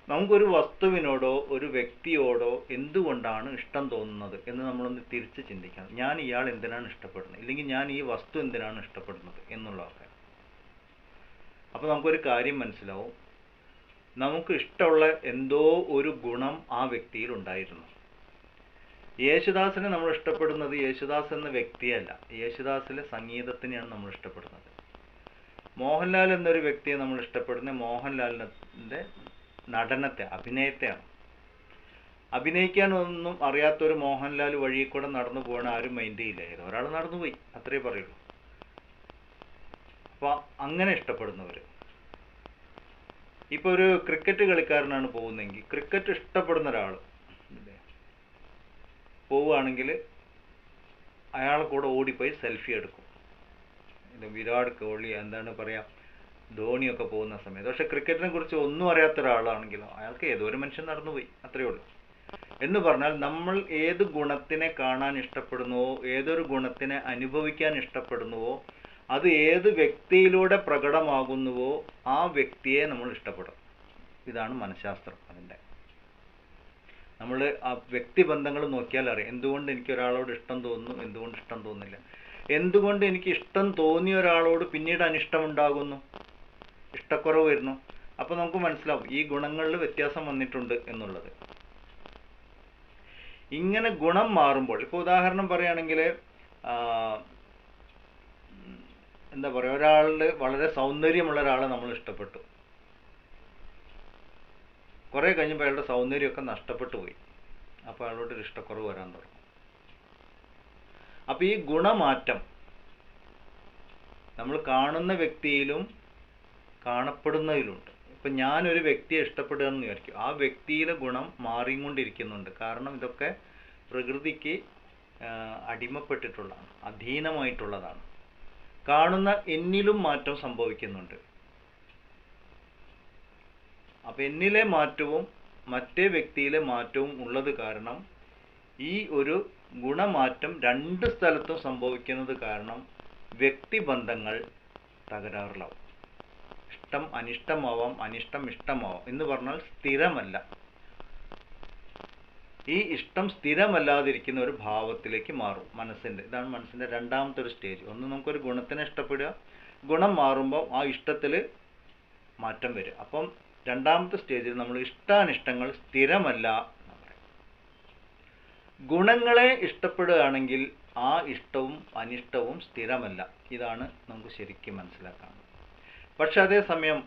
നമുക്കൊരു വസ്തുവിനോടോ ഒരു വ്യക്തിയോടോ എന്തുകൊണ്ടാണ് ഇഷ്ടം തോന്നുന്നത് എന്ന് നമ്മളൊന്ന് തിരിച്ച് ചിന്തിക്കണം. ഞാൻ ഇയാൾ എന്തിനാണ് ഇഷ്ടപ്പെടുന്നത്, ഇല്ലെങ്കിൽ ഞാൻ ഈ വസ്തു എന്തിനാണ് ഇഷ്ടപ്പെടുന്നത് എന്നുള്ളതൊക്കെ. അപ്പോൾ നമുക്കൊരു കാര്യം മനസ്സിലാവും, നമുക്ക് ഇഷ്ടമുള്ള എന്തോ ഒരു ഗുണം ആ വ്യക്തിയിൽ ഉണ്ടായിരുന്നു. യേശുദാസിനെ നമ്മൾ ഇഷ്ടപ്പെടുന്നത് യേശുദാസ് എന്ന വ്യക്തിയല്ല, യേശുദാസിലെ സംഗീതത്തിനെയാണ് നമ്മൾ ഇഷ്ടപ്പെടുന്നത്. മോഹൻലാൽ എന്നൊരു വ്യക്തിയെ നമ്മൾ ഇഷ്ടപ്പെടുന്നത് മോഹൻലാലിൻ്റെ നടനത്തെ, അഭിനയത്തെയാണ്. അഭിനയിക്കാനൊന്നും അറിയാത്തൊരു മോഹൻലാൽ വഴിയിൽ കൂടെ നടന്നു പോകണ ആരും മൈൻഡ് ചെയ്യില്ല, ഏതോ ഒരാൾ നടന്നുപോയി, അത്രേ പറയുള്ളൂ. അപ്പോൾ അങ്ങനെ ഇഷ്ടപ്പെടുന്നവർ. ഇപ്പോൾ ഒരു ക്രിക്കറ്റ് കളിക്കാരനാണ് പോകുന്നതെങ്കിൽ, ക്രിക്കറ്റ് ഇഷ്ടപ്പെടുന്ന ഒരാൾ പോവുകയാണെങ്കിൽ അയാൾ കൂടെ ഓടിപ്പോയി സെൽഫി എടുക്കും. ഇത് വിരാട് കോഹ്ലി, എന്താണ് പറയുക, ധോണിയൊക്കെ പോകുന്ന സമയത്ത്. പക്ഷെ ക്രിക്കറ്റിനെ കുറിച്ച് ഒന്നും അറിയാത്ത ഒരാളാണെങ്കിലോ അയാൾക്ക് ഏതോ ഒരു മനുഷ്യൻ നടന്നുപോയി, അത്രയേ ഉള്ളൂ. എന്ന് പറഞ്ഞാൽ നമ്മൾ ഏത് ഗുണത്തിനെ കാണാൻ ഇഷ്ടപ്പെടുന്നുവോ, ഏതൊരു ഗുണത്തിനെ അനുഭവിക്കാൻ ഇഷ്ടപ്പെടുന്നുവോ, അത് ഏത് വ്യക്തിയിലൂടെ പ്രകടമാകുന്നുവോ ആ വ്യക്തിയെ നമ്മൾ ഇഷ്ടപ്പെടും. ഇതാണ് മനഃശാസ്ത്രം. അതിൻ്റെ നമ്മൾ ആ വ്യക്തിബന്ധങ്ങൾ നോക്കിയാൽ അറിയാം എന്തുകൊണ്ട് എനിക്ക് ഒരാളോട് ഇഷ്ടം തോന്നുന്നു, എന്തുകൊണ്ട് ഇഷ്ടം തോന്നില്ല, എന്തുകൊണ്ട് എനിക്ക് ഇഷ്ടം തോന്നിയ ഒരാളോട് പിന്നീട് അനിഷ്ടമുണ്ടാകുന്നു, ഇഷ്ടക്കുറവ് വരുന്നു. അപ്പോൾ നമുക്ക് മനസ്സിലാവും ഈ ഗുണങ്ങളിൽ വ്യത്യാസം വന്നിട്ടുണ്ട് എന്നുള്ളത്. ഇങ്ങനെ ഗുണം മാറുമ്പോൾ, ഇപ്പോൾ ഉദാഹരണം പറയുകയാണെങ്കിൽ എന്താ പറയുക, ഒരാളിൽ വളരെ സൗന്ദര്യമുള്ള ഒരാളെ നമ്മൾ ഇഷ്ടപ്പെട്ടു, കുറേ കഴിഞ്ഞപ്പോൾ അയാളുടെ സൗന്ദര്യമൊക്കെ നഷ്ടപ്പെട്ടു പോയി, അപ്പോൾ അയാളോട് ഒരു ഇഷ്ടക്കുറവ് വരാൻ തുടങ്ങും. അപ്പോൾ ഈ ഗുണമാറ്റം നമ്മൾ കാണുന്ന വ്യക്തിയിലും കാണപ്പെടുന്നതിലുണ്ട്. ഇപ്പം ഞാനൊരു വ്യക്തിയെ ഇഷ്ടപ്പെടുക എന്ന് വിചാരിക്കും, ആ വ്യക്തിയിലെ ഗുണം മാറിക്കൊണ്ടിരിക്കുന്നുണ്ട്. കാരണം ഇതൊക്കെ പ്രകൃതിക്ക് അടിമപ്പെട്ടിട്ടുള്ളതാണ്, അധീനമായിട്ടുള്ളതാണ്. കാണുന്ന എന്നിലും മാറ്റം സംഭവിക്കുന്നുണ്ട്. അപ്പം എന്നിലെ മാറ്റവും മറ്റേ വ്യക്തിയിലെ മാറ്റവും ഉള്ളത് കാരണം ഈ ഒരു ഗുണമാറ്റം രണ്ട് സ്ഥലത്തും സംഭവിക്കുന്നത് കാരണം വ്യക്തിബന്ധങ്ങൾ തകരാറിലാവും. ഇഷ്ടം അനിഷ്ടമാവാം, അനിഷ്ടം ഇഷ്ടമാവാം എന്ന് പറഞ്ഞാൽ സ്ഥിരമല്ല. ഈ ഇഷ്ടം സ്ഥിരമല്ലാതിരിക്കുന്ന ഒരു ഭാവത്തിലേക്ക് മാറും മനസ്സിൻ്റെ. ഇതാണ് മനസ്സിൻ്റെ രണ്ടാമത്തെ ഒരു സ്റ്റേജ്. ഒന്ന് നമുക്കൊരു ഗുണത്തിനെ ഇഷ്ടപ്പെടുക, ഗുണം മാറുമ്പോൾ ആ ഇഷ്ടത്തിൽ മാറ്റം വരും. അപ്പം രണ്ടാമത്തെ സ്റ്റേജിൽ നമ്മൾ ഇഷ്ടാനിഷ്ടങ്ങൾ സ്ഥിരമല്ല. ഗുണങ്ങളെ ഇഷ്ടപ്പെടുകയാണെങ്കിൽ ആ ഇഷ്ടവും അനിഷ്ടവും സ്ഥിരമല്ല. ഇതാണ് നമുക്ക് ശരിക്കും മനസ്സിലാക്കാൻ. പക്ഷെ അതേസമയം